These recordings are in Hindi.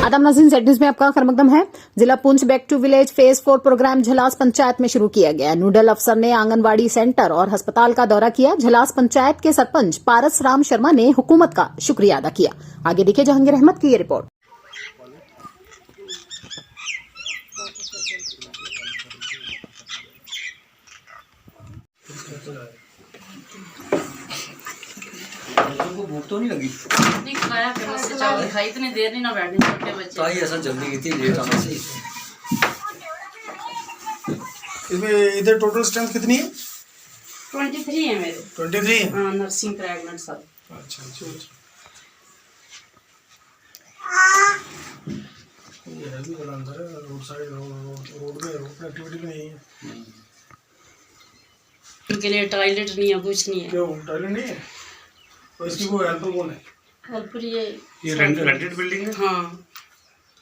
आदम नाज़रीन, ज़ेड न्यूज़ में आपका खैर मकदम है। जिला Poonch back to village phase 4 programme Jhalas panchayat में शुरू किया गया। नोडल अफसर ने आंगनबाड़ी सेंटर और अस्पताल का दौरा किया। झलास पंचायत के सरपंच पारस राम शर्मा ने हुकूमत का शुक्रिया अदा किया। आगे देखिए जहांगीर अहमद की ये रिपोर्ट। भूख तो नहीं लगी? नहीं खाया, फिर उससे चावल खाई, इतनी देर नहीं ना बैठे छोटे बच्चे। ताई ऐसा जल्दी की थी, लेट आना से। इसमें इधर टोटल स्ट्रेंथ कितनी है? 23 है मेरे। 23 है? हाँ, नर्सिंग प्रेगनेंट सब। अच्छा अच्छा अच्छा। ये है भी बड़ा अंदर है, रोड साइड रोड पे एक्टिविटी नहीं है। उनके लिए टॉयलेट नहीं है, कुछ नहीं है। क्यों टॉयलेट नहीं है? तो इसकी वो हेल्पर कौन है? हेल्पर ये रेंटेड बिल्डिंग है? हाँ।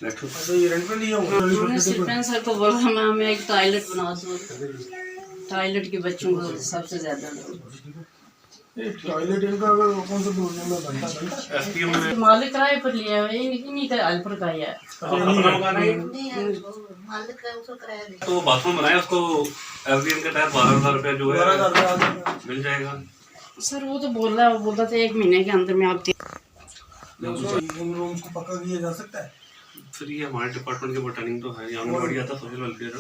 अच्छा ये रेंट पे लिया हुआ? हमने सरपंच सर को बोला हमें एक टॉयलेट बना दो। टॉयलेट के बच्चों को सबसे ज्यादा टॉयलेट इनका अगर कौन सा प्रोग्राम में बनता है? मालिक किराए पर लिया है, नहीं तो हेल्पर का ही है। तो बाथरूम बनाया उसको एफडीएम के तहत 12,000 रुपया जो है मिल जाएगा। सर वो तो बोल रहा है, वो बोलता था 1 महीने के अंदर में आप रूम्स को पक्का किया जा सकता है। फिर ये हमारे डिपार्टमेंट के बटनिंग तो है, आंगनबाड़ी आता सोशल वेलफेयर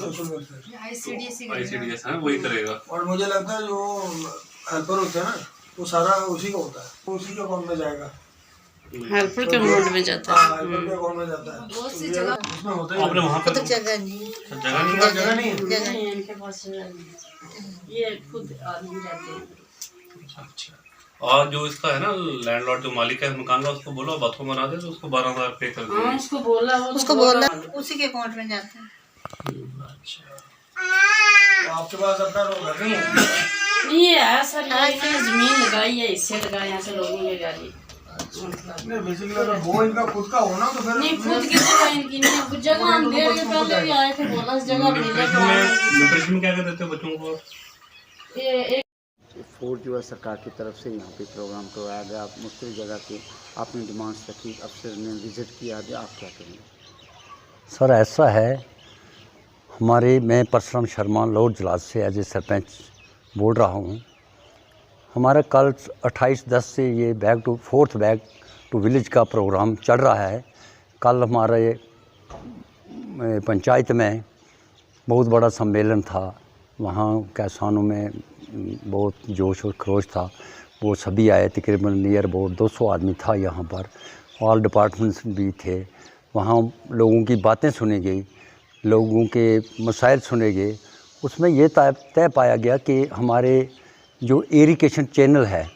आईसीडीएस है, वही करेगा। और मुझे लगता है जो हेल्पर होता है ना, वो सारा उसी का होता है, उसी के अकाउंट में जाएगा। हेल्पर के अकाउंट में जाता है। हेल्पर के अकाउंट में जाता है। बहुत सी जगह उसमें होता है। आपने वहाँ पर जगह नहीं जगह नहीं है। नहीं, इनके पास जगह नहीं है। ये खुद आदमी रहते हैं। अच्छा। और जो इसका है ना लैंडलॉर्ड, जो मालिक है मकान का, उसको बोलो बाथरूम बना दे तो उसको 12,000 पे कर दे। हाँ, उसको बोला उसी के अकाउंट में जाता है। अच्छा, तो आपके पास अपना घर नहीं है? नहीं है सर, ये जमीन लगाई है, हिस्से लगाए हैं ऐसे लोगों के गाड़ी। नहीं बेसिकली अगर वो इनका खुद का हो ना तो फिर नहीं, खुद की जगह इनकी नहीं, जगह हम डेढ़ के पहले भी आए थे, बोला इस जगह मिले तो न्यूट्रिशन क्या देते हो बच्चों को? ये फोर्थ जो है सरकार की तरफ से यहाँ पे प्रोग्राम करवाया गया। आप मुख्तलिफ जगह की आपने डिमांड्स रखी, अफसर ने विज़िट किया, आप क्या करेंगे? सर ऐसा है, मैं परशुराम शर्मा लॉर्ड जलास से एज ए सरपंच बोल रहा हूँ। हमारा कल 28/10 से ये फोर्थ बैक टू विलेज का प्रोग्राम चल रहा है। कल हमारे पंचायत में बहुत बड़ा सम्मेलन था, वहाँ किसानों में बहुत जोश और खरोश था, वो सभी आए। तकरीबन नियर अबाउट 200 आदमी था यहाँ पर, ऑल डिपार्टमेंट्स भी थे। वहाँ लोगों की बातें सुनी गई, लोगों के मसाइल सुने गए। उसमें ये तय पाया गया कि हमारे जो इरिगेशन चैनल है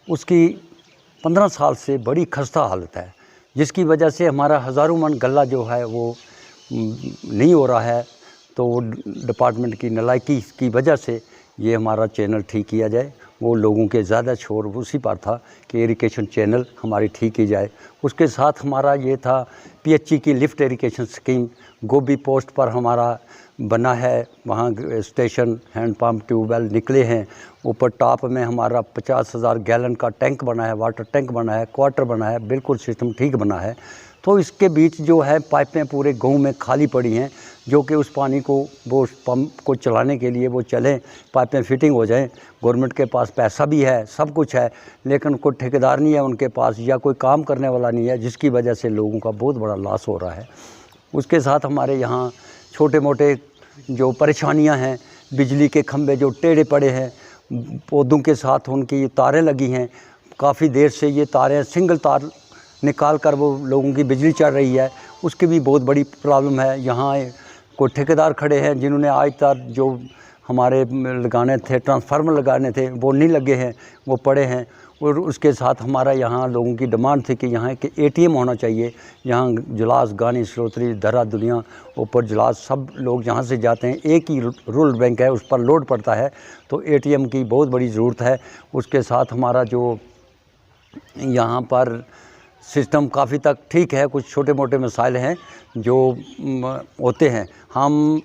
उसकी 15 साल से बड़ी खस्ता हालत है, जिसकी वजह से हमारा हज़ारों मन गल्ला जो है वो नहीं हो रहा है। तो डिपार्टमेंट की नालायकी की वजह से ये हमारा चैनल ठीक किया जाए। वो लोगों के ज़्यादा शोर उसी पर था कि इरिगेशन चैनल हमारी ठीक की जाए। उसके साथ हमारा ये था पीएचई की लिफ्ट इरिगेशन स्कीम गोभी पोस्ट पर हमारा बना है, वहाँ स्टेशन हैंड पम्प ट्यूबवेल निकले हैं। ऊपर टॉप में हमारा 50,000 गैलन का टैंक बना है, वाटर टैंक बना है, क्वार्टर बना है, बिल्कुल सिस्टम ठीक बना है। तो इसके बीच जो है पाइपें पूरे गांव में खाली पड़ी हैं, जो कि उस पानी को वो पंप को चलाने के लिए वो चलें, पाइपें फिटिंग हो जाएं। गवर्नमेंट के पास पैसा भी है, सब कुछ है, लेकिन कोई ठेकेदार नहीं है उनके पास, या कोई काम करने वाला नहीं है, जिसकी वजह से लोगों का बहुत बड़ा लॉस हो रहा है। उसके साथ हमारे यहाँ छोटे मोटे जो परेशानियाँ हैं, बिजली के खंभे जो टेढ़े पड़े हैं, पौधों के साथ उनकी तारें लगी हैं, काफ़ी देर से ये तारें सिंगल तार निकाल कर वो लोगों की बिजली चढ़ रही है, उसकी भी बहुत बड़ी प्रॉब्लम है। यहाँ कोई ठेकेदार खड़े हैं जिन्होंने आज तक जो हमारे लगाने थे, ट्रांसफार्मर लगाने थे, वो नहीं लगे हैं, वो पड़े हैं। और उसके साथ हमारा यहाँ लोगों की डिमांड थी कि यहाँ के एटीएम होना चाहिए। यहाँ जलास, गानी, सरोतरी, धरा, दुनिया, ऊपर जलास, सब लोग जहाँ से जाते हैं, एक ही रूरल बैंक है, उस पर लोड पड़ता है, तो एटीएम की बहुत बड़ी ज़रूरत है। उसके साथ हमारा जो यहाँ पर सिस्टम काफ़ी तक ठीक है, कुछ छोटे मोटे मसाइल हैं जो होते हैं। हम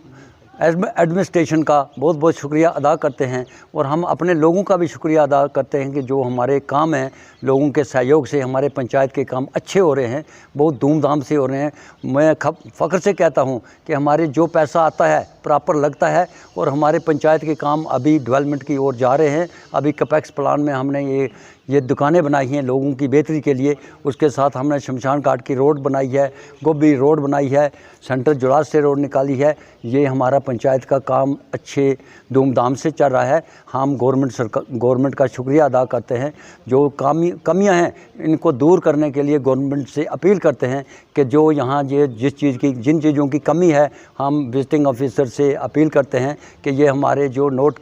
एडमिनिस्ट्रेशन का बहुत बहुत शुक्रिया अदा करते हैं और हम अपने लोगों का भी शुक्रिया अदा करते हैं कि जो हमारे काम हैं लोगों के सहयोग से हमारे पंचायत के काम अच्छे हो रहे हैं, बहुत धूमधाम से हो रहे हैं। मैं फ़ख्र से कहता हूं कि हमारे जो पैसा आता है प्रॉपर लगता है और हमारे पंचायत के काम अभी डेवलपमेंट की ओर जा रहे हैं। अभी कैपेक्स प्लान में हमने ये दुकानें बनाई हैं लोगों की बेहतरी के लिए, उसके साथ हमने शमशान घाट की रोड बनाई है, गोभी रोड बनाई है, सेंटर जुलास से रोड निकाली है। ये हमारा पंचायत का काम अच्छे धूमधाम से चल रहा है। हम गवर्नमेंट का शुक्रिया अदा करते हैं। जो कमियां हैं इनको दूर करने के लिए गवर्नमेंट से अपील करते हैं कि जो यहाँ जिन चीज़ों की कमी है हम विजिटिंग ऑफिसर से अपील करते हैं कि ये हमारे जो नोट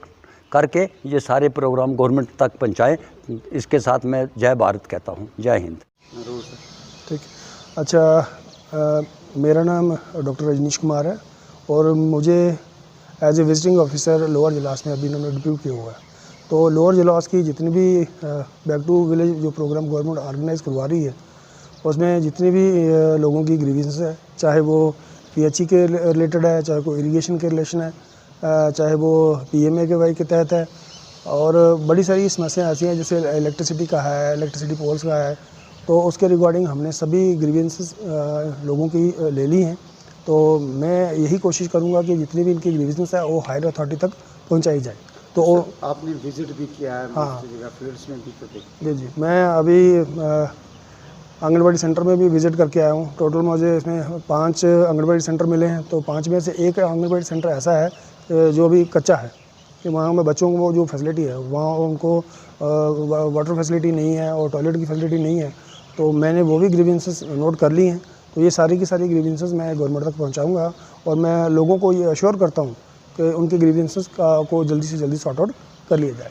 करके ये सारे प्रोग्राम गवर्नमेंट तक पहुँचाएँ। इसके साथ मैं जय भारत कहता हूँ। जय हिंद। ठीक। अच्छा, मेरा नाम डॉक्टर रजनीश कुमार है और मुझे as a visiting officer lower Jalas में अभी इन्होंने डिप्यूट किया हुआ है। तो लोअर जलास की जितनी भी बैक टू विलेज जो प्रोग्राम गवर्नमेंट ऑर्गेनाइज करवा रही है उसमें जितनी भी लोगों की ग्रीवेंस है, चाहे वो PHE के रिलेटेड है, चाहे कोई इरीगेशन के रिलेशन है, चाहे वो PMAKY के तहत है, और बड़ी सारी समस्याएं ऐसी हैं जैसे इलेक्ट्रिसिटी का है, इलेक्ट्रिसिटी पोल्स का है। तो उसके रिगार्डिंग हमने सभी ग्रीवेंसेस लोगों की ले ली हैं। तो मैं यही कोशिश करूंगा कि जितनी भी इनकी ग्रीवेंसेस है वो हायर अथॉरिटी तक पहुंचाई जाए। तो आपने विजिट भी किया है? हाँ फील्ड्स में भी तो जी। मैं अभी आंगनबाड़ी सेंटर में भी विज़िट करके आया हूँ। टोटल मुझे इसमें 5 आंगनबाड़ी सेंटर मिले हैं। तो 5 में से एक आंगनबाड़ी सेंटर ऐसा है जो अभी कच्चा है कि वहाँ में बच्चों को जो फैसिलिटी है वहाँ उनको वाटर फैसिलिटी नहीं है और टॉयलेट की फैसिलिटी नहीं है। तो मैंने वो भी ग्रीवेंसेस नोट कर ली हैं। तो ये सारी की सारी ग्रीवेंसेस मैं गवर्नमेंट तक पहुँचाऊँगा और मैं लोगों को ये अश्योर करता हूँ कि उनके ग्रीवेंसेस को जल्दी से जल्दी सॉर्ट आउट कर लिया जाए।